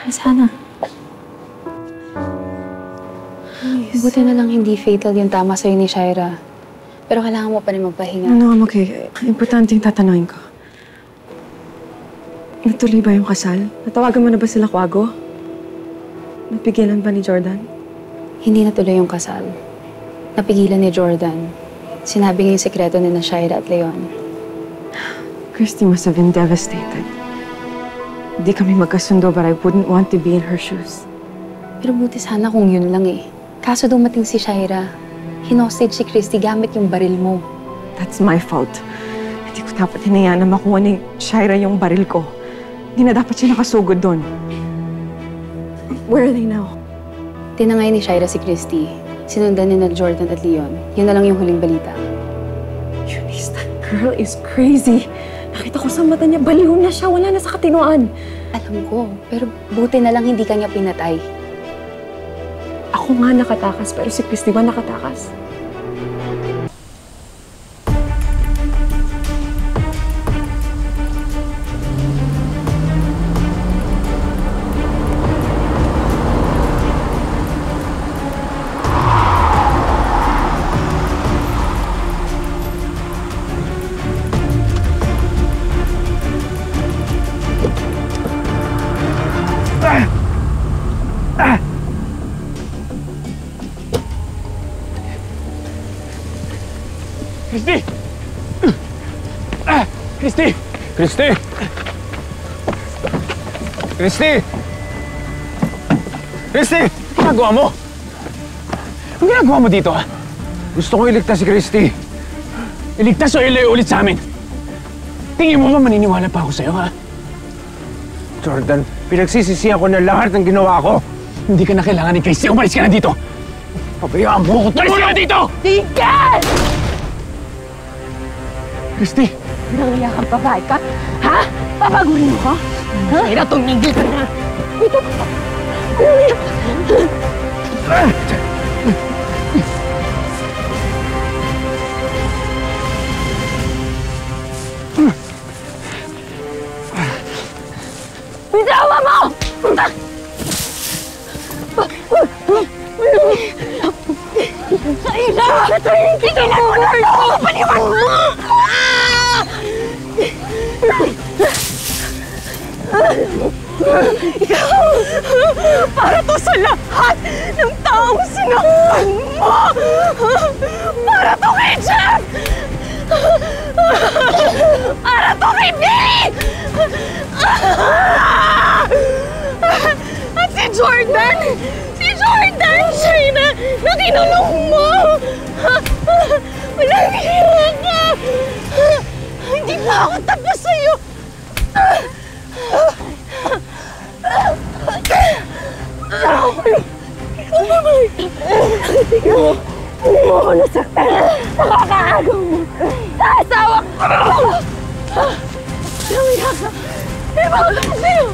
Sana. Buti na lang hindi fatal yung tama sa'yo ni Shaira. Pero kailangan mo pa rin magpahinga. No, I'm okay. Importante yung tatanungin ko. Natuloy ba yung kasal? Natawagan mo na ba sila Kwago? Napigilan ba ni Jordan? Hindi natuloy yung kasal. Napigilan ni Jordan. Sinabi niya yung sekreto ni Shaira at Leon. Christy must have been devastated. Hindi kami magkasundo, but I wouldn't want to be in her shoes. Pero buti sana kung yun lang eh. Kaso dumating si Shaira. Hinostage si Christy gamit yung baril mo. That's my fault. Hindi ko dapat hinayaan na makuha ni Shaira yung baril ko. Hindi na dapat siya nakasugod doon. Where are they now? Tinangay ni Shaira si Christy. Sinundan ni Jordan at Leon. Yun na lang yung huling balita. Eunice, that girl is crazy. Nakita ko sa mata niya, baliw na siya. Wala na sa katinoan. Alam ko, pero buti na lang hindi kanya pinatay. Ako nga nakatakas, pero si Christy ba nakatakas? Christy! Christy! Christy! Christy! Christy! Anong ginagawa mo? Anong ginagawa mo dito, ha? Gusto ko iligtas si Christy. Iligtas o ilayo ulit sa amin? Tingin mo ba maniniwala pa ako sa'yo, ha? Jordan, pinagsisisihan ko na lahat ng ginawa ko. Hindi ka na kailangan ni Christy. Umalis ka na dito! Pabayaan mo ko! Umalis ka na dito! Tigil! Christy! Nangiyak kang babae ka? Ha? Papagurin mo ko? Ha? Kaya tumigil ka na! Ito! Nangiyak! Bitawa mo! Aina! Tigil mo na ito! Paliwan mo! Ikaw! Para to sa lahat ng taong sinaktan mo! Para to kay Jeff! Para to kay Billy! At si Jordan! Si Jordan! Shaina! Na kinulong mo! Walang hira ka! Hindi pa ako tapos sa'yo! Ikaw naman! Tingnan mo! Hindi mo ako nasaktan! Nakakaagaw mo! Sa asawa ko! Nangiyak ka! Ibawala ko sa'yo!